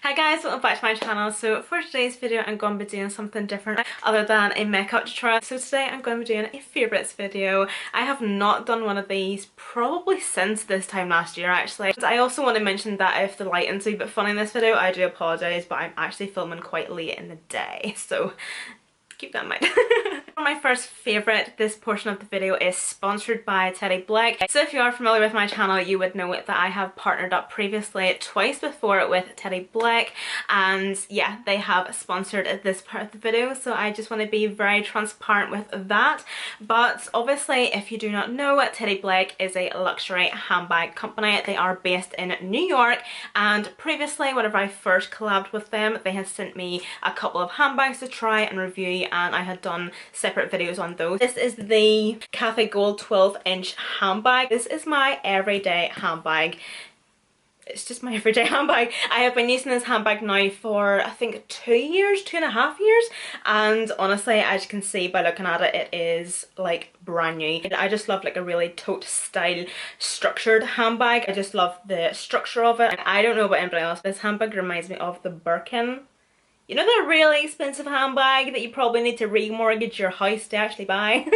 Hi guys, welcome back to my channel. So for today's video I'm going to be doing something different other than a makeup tutorial. So today I'm going to be doing a favourites video. I have not done one of these probably since this time last year actually. I also want to mention that if the lighting's a bit funny in this video, I do apologise, but I'm actually filming quite late in the day, so keep that in mind. For my first favourite, this portion of the video is sponsored by Teddy Black. So if you are familiar with my channel, you would know that I have partnered up previously twice before with Teddy Black, and yeah, they have sponsored this part of the video, so I just want to be very transparent with that. But obviously, if you do not know, Teddy Black is a luxury handbag company. They are based in New York, and previously whenever I first collabed with them, they had sent me a couple of handbags to try and review, and I had done separate videos on those. This is the Caty Gold 12-inch handbag. This is my everyday handbag. It's just my everyday handbag. I have been using this handbag now for I think 2 years, 2.5 years, and honestly, as you can see by looking at it, it is like brand new. I just love like a really tote style structured handbag. I just love the structure of it, and I don't know about anybody else, this handbag reminds me of the Birkin. You know, that really expensive handbag that you probably need to remortgage your house to actually buy?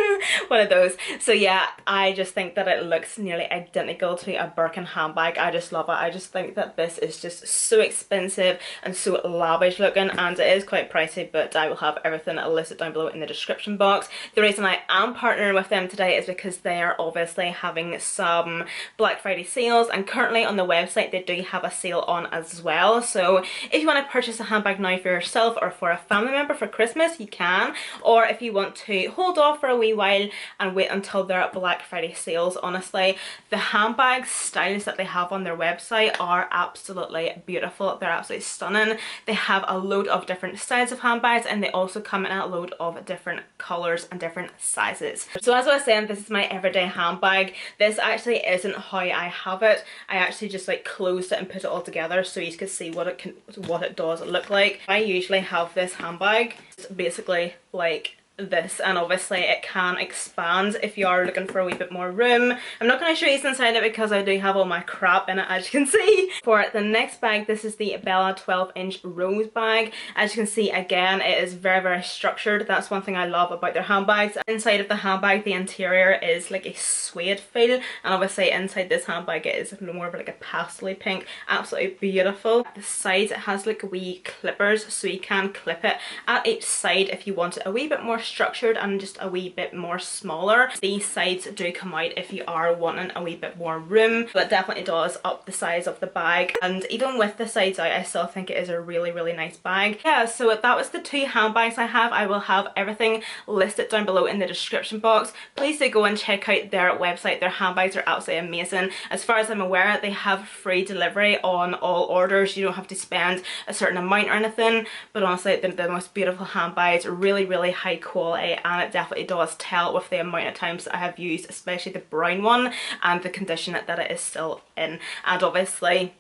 One of those. So yeah, I just think that it looks nearly identical to a Birkin handbag. I just love it. I just think that this is just so expensive and so lavish looking, and it is quite pricey, but I will have everything listed down below in the description box. The reason I am partnering with them today is because they are obviously having some Black Friday sales, and currently on the website they do have a sale on as well. So if you want to purchase a handbag now for yourself or for a family member for Christmas, you can, or if you want to hold off for a wee while and wait until their Black Friday sales. Honestly, the handbag styles that they have on their website are absolutely beautiful. They're absolutely stunning. They have a load of different styles of handbags, and they also come in a load of different colours and different sizes. So as I was saying, this is my everyday handbag. This actually isn't how I have it. I actually just like closed it and put it all together so you can see what it does look like. I usually have this handbag. It's basically like this, and obviously it can expand if you are looking for a wee bit more room. I'm not going to show you inside it because I do have all my crap in it, as you can see. For the next bag, this is the Bella 12-inch rose bag. As you can see, again, it is very structured. That's one thing I love about their handbags. Inside of the handbag, the interior is like a suede feel, and obviously inside this handbag it is more of like a pastel pink. Absolutely beautiful. At the sides it has like wee clippers, so you can clip it at each side if you want it a wee bit more structured and just a wee bit more smaller. These sides do come out if you are wanting a wee bit more room, but it definitely does up the size of the bag, and even with the sides out I still think it is a really nice bag. Yeah, so that was the two handbags I have. I will have everything listed down below in the description box. Please do go and check out their website. Their handbags are absolutely amazing. As far as I'm aware, they have free delivery on all orders. You don't have to spend a certain amount or anything, but honestly they're the most beautiful handbags, really high quality, and it definitely does tell with the amount of times that I have used, especially the brown one, and the condition that it is still in. And obviously,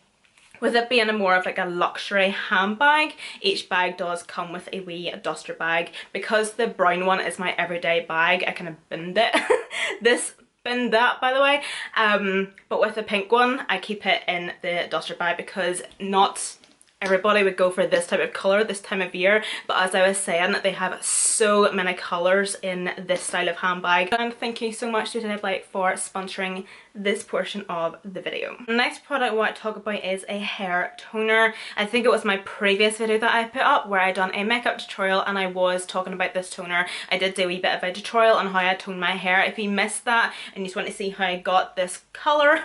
with it being a more of like a luxury handbag, each bag does come with a wee duster bag. Because the brown one is my everyday bag, I kind of binned it. This binned that, by the way. But with the pink one, I keep it in the duster bag because not everybody would go for this type of colour this time of year, but as I was saying, they have so many colours in this style of handbag. And thank you so much to Teddy Black for sponsoring this portion of the video. The next product I want to talk about is a hair toner. I think it was my previous video that I put up where I done a makeup tutorial and I was talking about this toner. I did do a wee bit of a tutorial on how I tone my hair. If you missed that and you just want to see how I got this colour,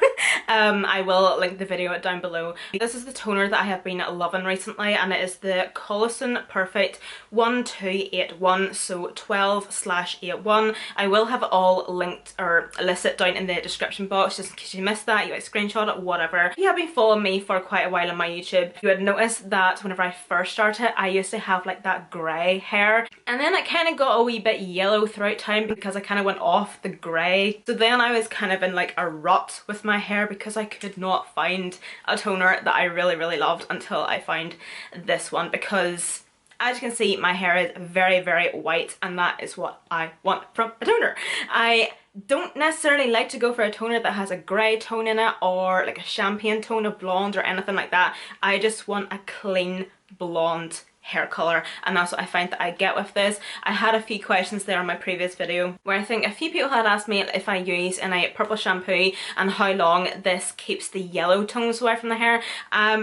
I will link the video down below. This is the toner that I have been loving recently, and it is the Koleston Perfect 1281, so 12/81. I will have it all linked or listed down in the description box just in case you missed that, you might screenshot it, whatever. If you have been following me for quite a while on my YouTube, you would notice that whenever I first started, I used to have like that grey hair, and then it kind of got a wee bit yellow throughout time because I kind of went off the grey. So then I was kind of in like a rut with my hair because I could not find a toner that I really loved until I found this one, because as you can see, my hair is very white, and that is what I want from a toner. I don't necessarily like to go for a toner that has a grey tone in it or like a champagne tone of blonde or anything like that. I just want a clean blonde hair colour, and that's what I find that I get with this. I had a few questions there on my previous video where I think a few people had asked me if I use any purple shampoo and how long this keeps the yellow tones away from the hair.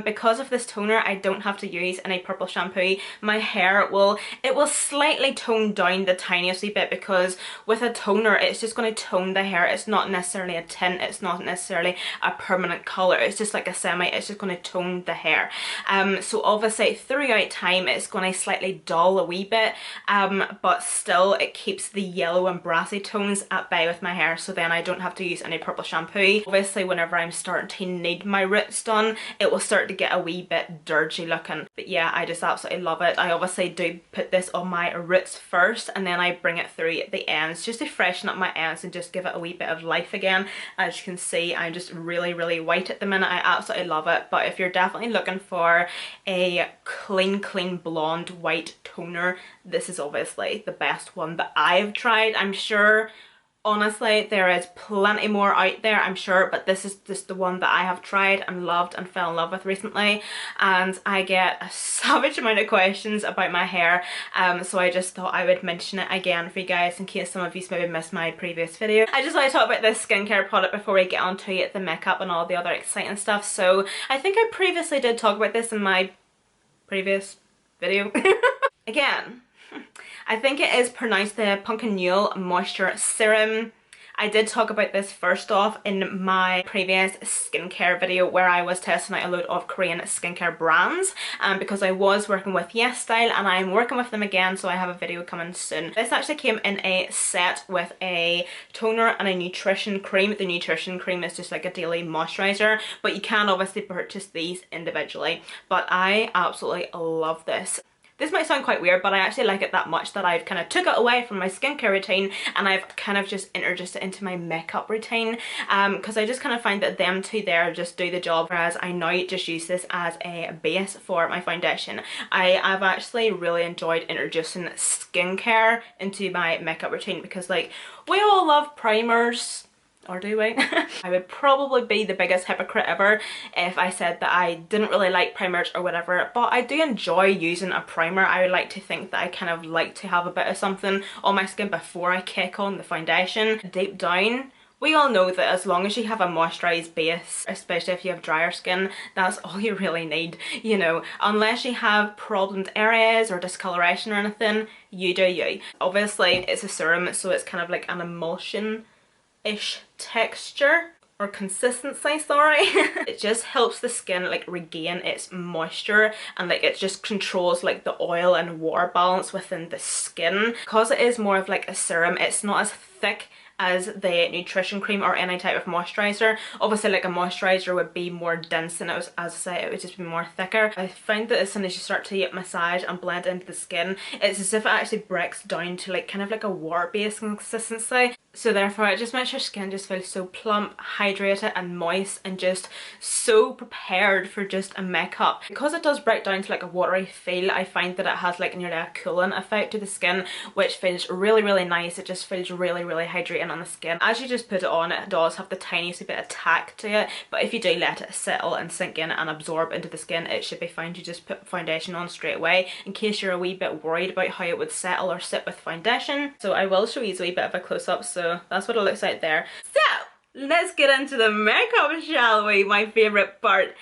Because of this toner, I don't have to use any purple shampoo. My hair will slightly tone down the tiniest wee bit, because with a toner it's just going to tone the hair. It's not necessarily a tint, it's not necessarily a permanent colour, it's just like a semi, it's just going to tone the hair. So obviously throughout time it's going to slightly dull a wee bit, but still it keeps the yellow and brassy tones at bay with my hair, so then I don't have to use any purple shampoo. Obviously whenever I'm starting to need my roots done, it will start to get a wee bit dirty looking, but yeah, I just absolutely love it. I obviously do put this on my roots first and then I bring it through the ends just to freshen up my ends and just give it a wee bit of life again. As you can see, I'm just really white at the minute. I absolutely love it, but if you're definitely looking for a clean blonde white toner, this is obviously the best one that I've tried. I'm sure, honestly, there is plenty more out there, I'm sure, but this is just the one that I have tried and loved and fell in love with recently, and I get a savage amount of questions about my hair, so I just thought I would mention it again for you guys in case some of you maybe missed my previous video. I just want to talk about this skincare product before we get on to the makeup and all the other exciting stuff. So I think I previously did talk about this in my previous video. Again, I think it is pronounced the Pyunkang Moisture Serum. I did talk about this first off in my previous skincare video where I was testing out a load of Korean skincare brands, because I was working with Yes Style and I'm working with them again, so I have a video coming soon. This actually came in a set with a toner and a nutrition cream. The nutrition cream is just like a daily moisturizer, but you can obviously purchase these individually. But I absolutely love this. This might sound quite weird, but I actually like it that much that I've kind of took it away from my skincare routine and I've kind of just introduced it into my makeup routine, because I just kind of find that them two there just do the job, whereas I now just use this as a base for my foundation. I've actually really enjoyed introducing skincare into my makeup routine, because like, we all love primers. Or do we? I would probably be the biggest hypocrite ever if I said that I didn't really like primers or whatever, but I do enjoy using a primer. I would like to think that I kind of like to have a bit of something on my skin before I kick on the foundation. Deep down, we all know that as long as you have a moisturised base, especially if you have drier skin, that's all you really need, you know. Unless you have problemed areas or discoloration or anything, you do you. Obviously it's a serum, so it's kind of like an emulsion-ish texture or consistency, sorry. It just helps the skin like regain its moisture, and like it just controls like the oil and water balance within the skin. Because it is more of like a serum, it's not as thick as the nutrition cream or any type of moisturizer. Obviously like a moisturizer would be more dense and it was, as I say, it would just be more thicker. I find that as soon as you start to massage and blend into the skin, it's as if it actually breaks down to like kind of like a water based consistency. So therefore it just makes your skin just feel so plump, hydrated and moist and just so prepared for just a makeup. Because it does break down to like a watery feel, I find that it has like nearly a cooling effect to the skin, which feels really nice. It just feels really hydrating on the skin. As you just put it on, it does have the tiniest bit of tack to it, but if you do let it settle and sink in and absorb into the skin, it should be fine to just put foundation on straight away, in case you're a wee bit worried about how it would settle or sit with foundation. So I will show you a wee bit of a close-up, so that's what it looks like there. So let's get into the makeup, shall we? My favourite part.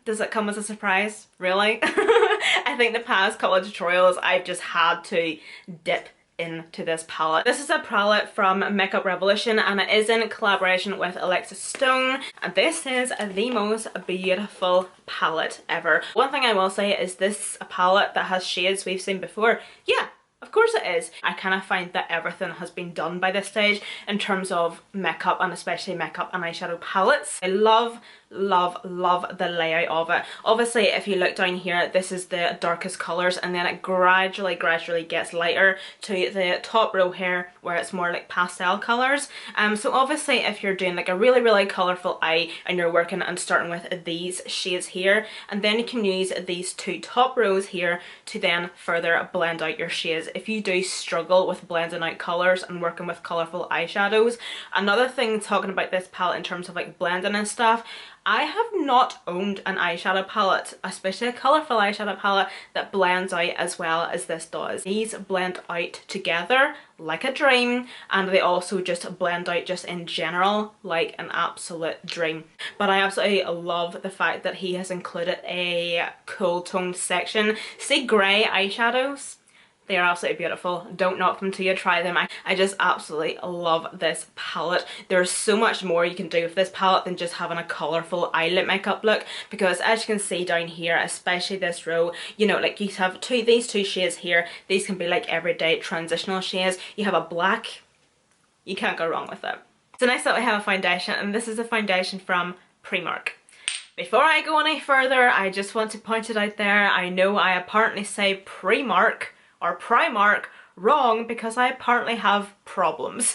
Does it come as a surprise? Really? I think the past couple of tutorials I've just had to dip into this palette. This is a palette from Makeup Revolution and it is in collaboration with Alexis Stone, and this is the most beautiful palette ever. One thing I will say is this a palette that has shades we've seen before. Yeah, of course it is. I kind of find that everything has been done by this stage in terms of makeup, and especially makeup and eyeshadow palettes. I love love the layout of it. Obviously, if you look down here, this is the darkest colours, and then it gradually gets lighter to the top row here where it's more like pastel colours. So obviously if you're doing like a really colourful eye and you're working and starting with these shades here, and then you can use these two top rows here to then further blend out your shades if you do struggle with blending out colours and working with colourful eyeshadows. Another thing talking about this palette in terms of like blending and stuff, I have not owned an eyeshadow palette, especially a colourful eyeshadow palette, that blends out as well as this does. These blend out together like a dream, and they also just blend out just in general like an absolute dream. But I absolutely love the fact that he has included a cool toned section. See grey eyeshadows? They are absolutely beautiful. Don't knock them till you try them. I just absolutely love this palette. There's so much more you can do with this palette than just having a colourful eyelid makeup look, because as you can see down here, especially this row, you know, like you have these two shades here. These can be like everyday transitional shades. You have a black, you can't go wrong with it. So next up I have a foundation, and this is a foundation from Primark. Before I go any further, I just want to point it out there. I know I apparently say Primark or Primark wrong because I apparently have problems.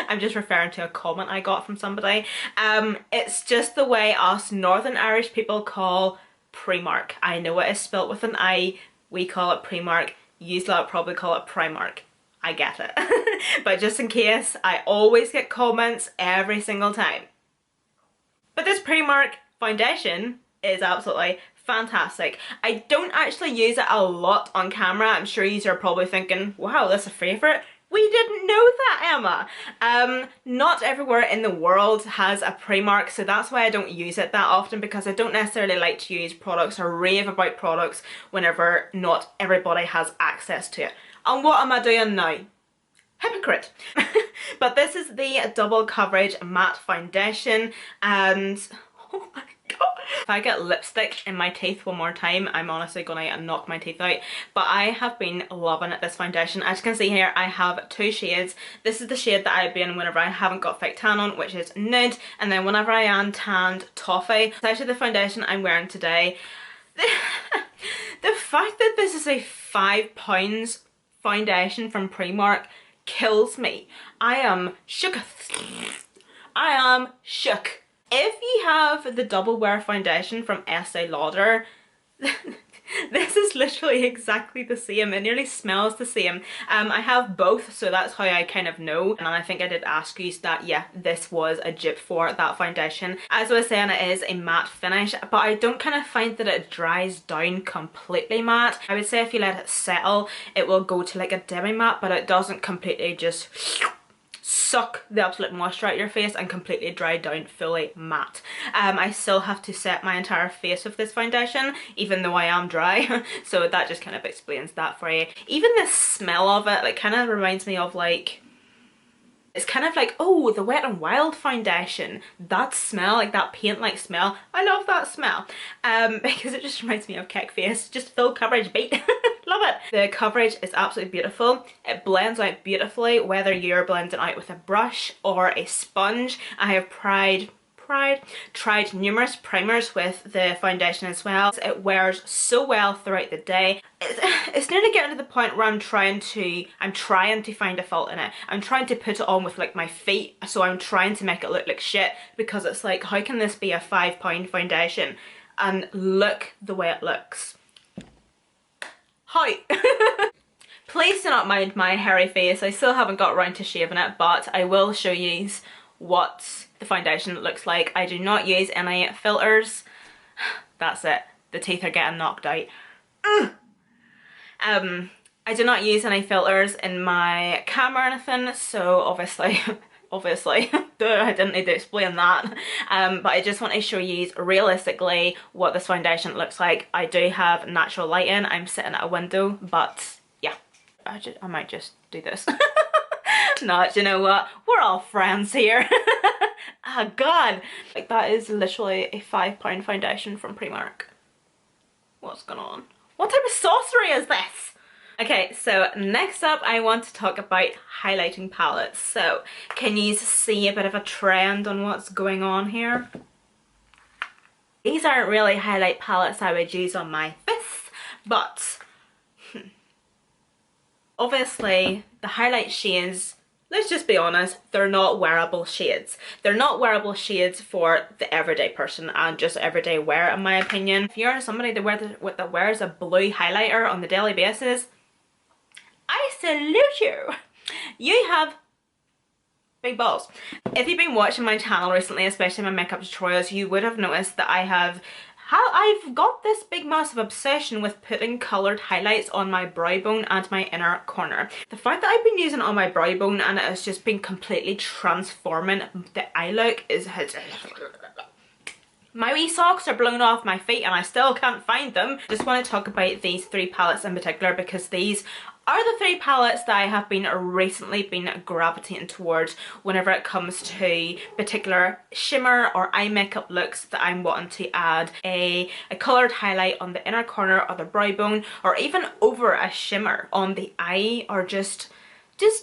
I'm just referring to a comment I got from somebody. It's just the way us Northern Irish people call Primark. I know it is spelt with an I, we call it Primark, you lot probably call it Primark. I get it. But just in case, I always get comments every single time. But this Primark foundation is absolutely fantastic. I don't actually use it a lot on camera. I'm sure you are probably thinking, wow, that's a favourite. We didn't know that, Emma. Not everywhere in the world has a Primark, so that's why I don't use it that often, because I don't necessarily like to use products or rave about products whenever not everybody has access to it. And what am I doing now? Hypocrite. But this is the double coverage matte foundation, and oh my god, if I get lipstick in my teeth one more time, I'm honestly gonna knock my teeth out. But I have been loving this foundation. As you can see here, I have two shades. This is the shade that I've been whenever I haven't got fake tan on, which is Nude, and then whenever I am tanned, Toffee. It's actually the foundation I'm wearing today. The fact that this is a £5 foundation from Primark kills me. I am shook. I am shook. If you have the double wear foundation from Estee Lauder, this is literally exactly the same. It nearly smells the same. I have both, so that's how I kind of know. And I think I did ask you that, yeah, this was a dupe for that foundation. As I was saying, it is a matte finish, but I don't kind of find that it dries down completely matte. I would say if you let it settle, it will go to like a demi-matte, but it doesn't completely just suck the absolute moisture out of your face and completely dry down fully matte. I still have to set my entire face with this foundation, even though I am dry. So that just kind of explains that for you. Even the smell of it, like, kind of reminds me of like, it's kind of like, oh, the Wet n Wild foundation. That smell, like that paint-like smell. I love that smell. Because it just reminds me of cake face. Just full coverage beat. Love it. The coverage is absolutely beautiful. It blends out beautifully, whether you're blending out with a brush or a sponge. I have tried numerous primers with the foundation as well. It wears so well throughout the day. It's nearly getting to the point where I'm trying to find a fault in it. I'm trying to put it on with like my feet, so I'm trying to make it look like shit, because it's like, how can this be a £5 foundation and look the way it looks? How? Please do not mind my hairy face. I still haven't got around to shaving it, but I will show you what the foundation looks like. I do not use any filters. That's it. The teeth are getting knocked out. I do not use any filters in my camera or anything, so obviously, I didn't need to explain that. But I just want to show you realistically what this foundation looks like. I do have natural lighting. I'm sitting at a window, but yeah, I might just do this. No, do you know what? We're all friends here. Oh god. Like, that is literally a £5 foundation from Primark. What's going on? What type of sorcery is this? Okay, so next up I want to talk about highlighting palettes. So, can you see a bit of a trend on what's going on here? These aren't really highlight palettes I would use on my face, but obviously the highlight shades, let's just be honest, they're not wearable shades. They're not wearable shades for the everyday person and just everyday wear, in my opinion. If you're somebody that wears a blue highlighter on the daily basis, I salute you. You have big balls. If you've been watching my channel recently, especially my makeup tutorials, you would have noticed that I've got this big massive obsession with putting coloured highlights on my brow bone and my inner corner. The fact that I've been using it on my brow bone and it has just been completely transforming the eye look is... My wee socks are blown off my feet and I still can't find them. Just want to talk about these three palettes in particular because these are the three palettes that I have been recently gravitating towards whenever it comes to particular shimmer or eye makeup looks that I'm wanting to add a coloured highlight on the inner corner of the brow bone, or even over a shimmer on the eye, or just to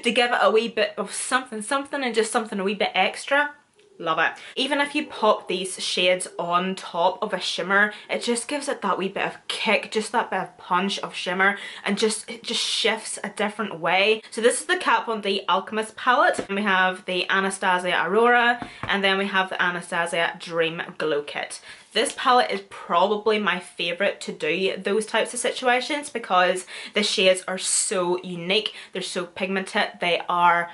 give it a wee bit of something and just something a wee bit extra. Love it. Even if you pop these shades on top of a shimmer, it just gives it that wee bit of kick, just that bit of punch of shimmer, and it just shifts a different way. So this is the Kat Von D Alchemist palette, and we have the Anastasia Aurora, and then we have the Anastasia Dream Glow Kit. This palette is probably my favourite to do those types of situations because the shades are so unique, they're so pigmented, they are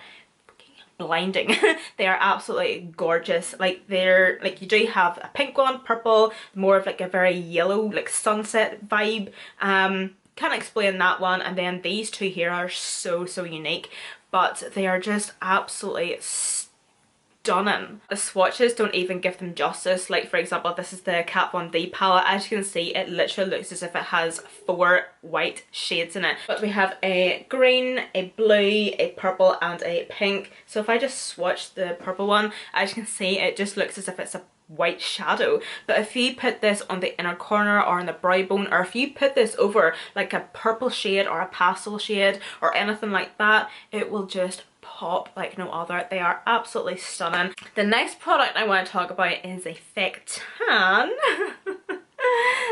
blinding. They are absolutely gorgeous. Like you do have a pink one, purple, more of like a very yellow like sunset vibe. Can't explain that one, and then these two here are so unique, but they are just absolutely stunning. The swatches don't even give them justice. Like for example, this is the Kat Von D palette. As you can see, it literally looks as if it has 4 white shades in it. But we have a green, a blue, a purple and a pink. So if I just swatch the purple one, as you can see, it just looks as if it's a white shadow. But if you put this on the inner corner or on the brow bone, or if you put this over like a purple shade or a pastel shade or anything like that, it will just pop like no other. They are absolutely stunning. The next product I want to talk about is a fake tan.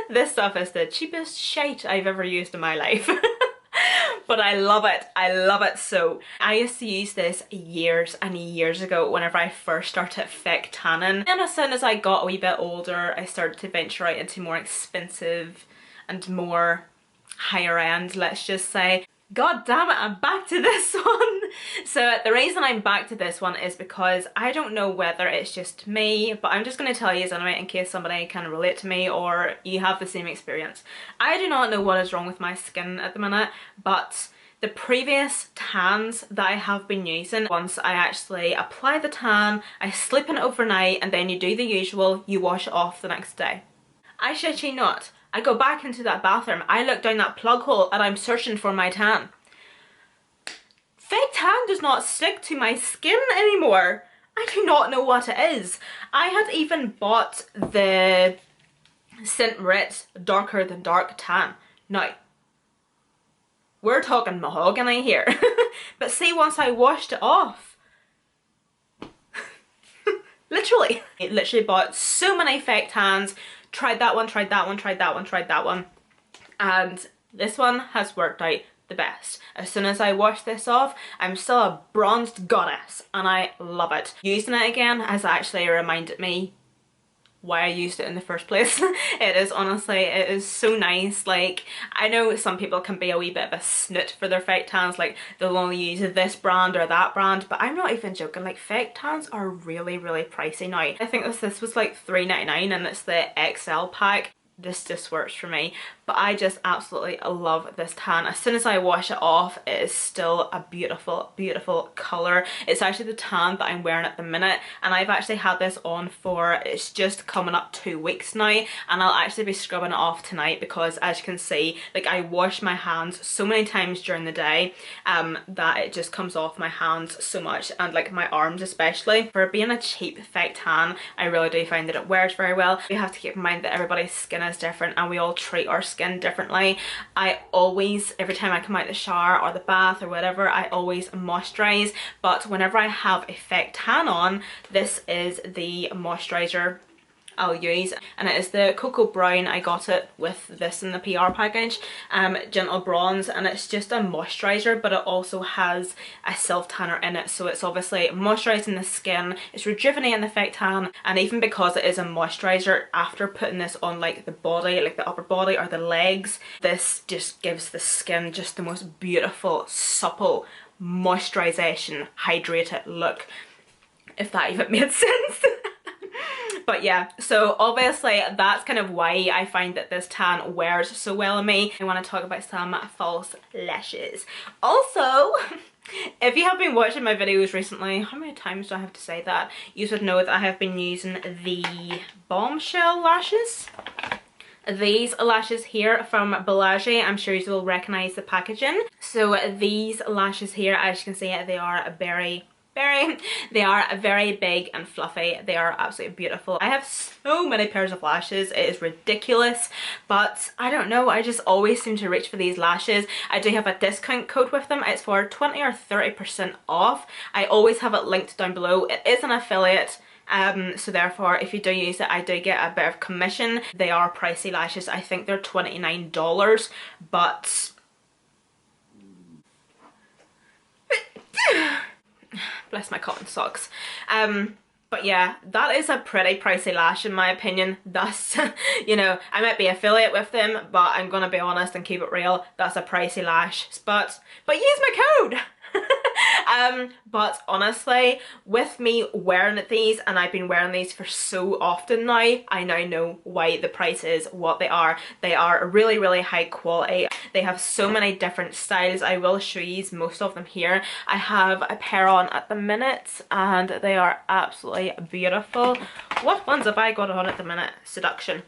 This stuff is the cheapest shite I've ever used in my life. But I love it. I love it so. I used to use this years and years ago whenever I first started fake tanning. And as soon as I got a wee bit older, I started to venture out into more expensive and more higher end, let's just say. God damn it, I'm back to this one. So the reason I'm back to this one is because I don't know whether it's just me, but I'm just going to tell you anyway in case somebody can relate to me or you have the same experience. I do not know what is wrong with my skin at the minute, but the previous tans that I have been using, once I actually apply the tan, I sleep in it overnight, and then you do the usual, you wash it off the next day. I shit you not. I go back into that bathroom, I look down that plug hole and I'm searching for my tan. Fake tan does not stick to my skin anymore. I do not know what it is. I had even bought the St.Moriz Darker Than Dark tan. Now, we're talking mahogany here. But see, once I washed it off, literally bought so many fake tans, tried that one, tried that one, tried that one, tried that one, and this one has worked out the best. As soon as I wash this off, I'm still a bronzed goddess and I love it. Using it again has actually reminded me why I used it in the first place. It is honestly, it is so nice. Like, I know some people can be a wee bit of a snoot for their fake tans, like they'll only use this brand or that brand, but I'm not even joking. Like, fake tans are really pricey now. I think this was like $3.99 and it's the XL pack. This just works for me, but I just absolutely love this tan. As soon as I wash it off, it is still a beautiful colour. It's actually the tan that I'm wearing at the minute, and I've actually had this on for, it's just coming up 2 weeks now, and I'll actually be scrubbing it off tonight because, as you can see, like, I wash my hands so many times during the day that it just comes off my hands so much, and like my arms especially. For being a cheap fake tan, I really do find that it wears very well. We have to keep in mind that everybody's skin is different and we all treat our skin differently. I always, every time I come out the shower or the bath or whatever, I always moisturize, but whenever I have a fake tan on, this is the moisturizer I'll use, and it is the Cocoa Brown. I got it with this in the PR package, Gentle Bronze, and it's just a moisturizer, but it also has a self tanner in it, so it's obviously moisturizing the skin, it's rejuvenating the fake tan, and even because it is a moisturizer, after putting this on like the body, like the upper body or the legs, this just gives the skin just the most beautiful, supple moisturization, hydrated look, if that even made sense. But yeah, so obviously that's kind of why I find that this tan wears so well on me. I want to talk about some false lashes. Also, if you have been watching my videos recently, how many times do I have to say that? You should know that I have been using the Bombshell lashes. These lashes here from Bellagi, I'm sure you will recognise the packaging. So these lashes here, as you can see, they are they are very big and fluffy. They are absolutely beautiful. I have so many pairs of lashes, it is ridiculous, but I don't know, I just always seem to reach for these lashes. I do have a discount code with them. It's for 20 or 30% off. I always have it linked down below. It is an affiliate, so therefore if you do use it, I do get a bit of commission. They are pricey lashes. I think they're $29, but bless my cotton socks. But yeah, that is a pretty pricey lash in my opinion. Thus, you know, I might be affiliate with them, but I'm gonna be honest and keep it real, that's a pricey lash. But use my code! But honestly, with me wearing these, and I've been wearing these for so often now, I now know why the price is what they are. They are really, really high quality. They have so many different styles. I will show you most of them here. I have a pair on at the minute and they are absolutely beautiful. What ones have I got on at the minute? Seduction.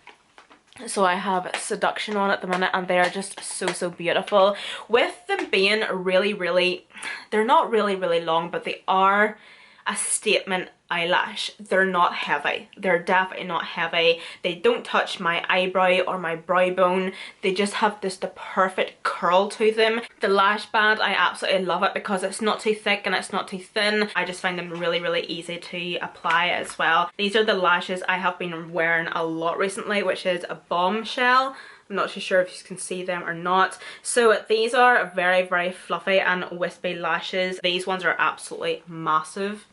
So I have Seduction on at the minute and they are just so beautiful. With them being really, they're not really long, but they are a statement eyelash. They're not heavy. They're definitely not heavy. They don't touch my eyebrow or my brow bone. They just have this the perfect curl to them. The lash band, I absolutely love it because it's not too thick and it's not too thin. I just find them really easy to apply as well. These are the lashes I have been wearing a lot recently, which is a Bombshell. I'm not too sure if you can see them or not. So these are very fluffy and wispy lashes. These ones are absolutely massive,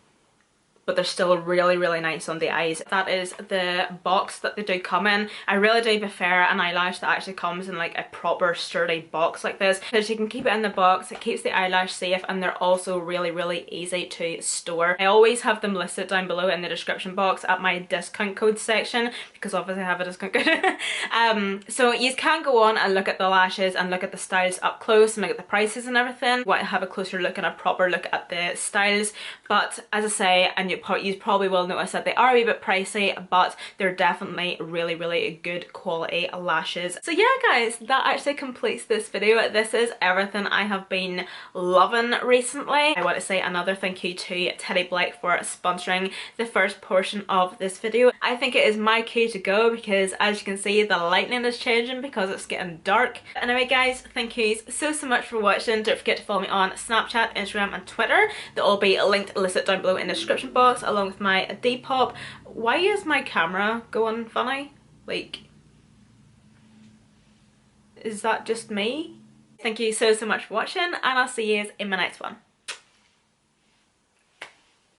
but they're still really nice on the eyes. That is the box that they do come in. I really do prefer an eyelash that actually comes in like a proper sturdy box like this, because you can keep it in the box, it keeps the eyelash safe, and they're also really easy to store. I always have them listed down below in the description box at my discount code section, because obviously I have a discount code. So you can go on and look at the lashes and look at the styles up close and look at the prices and everything. Want to have a closer look and a proper look at the styles, but as I say, and you probably will notice that they are a wee bit pricey, but they're definitely really good quality lashes. So yeah guys, that actually completes this video. This is everything I have been loving recently. I want to say another thank you to Teddy Blake for sponsoring the first portion of this video. I think it is my cue to go because as you can see the lighting is changing because it's getting dark. Anyway guys, thank you so much for watching. Don't forget to follow me on Snapchat, Instagram and Twitter. They'll all be linked listed down below in the description box, along with my Depop. Why is my camera going funny? Like, is that just me? Thank you so much for watching, and I'll see you in my next one.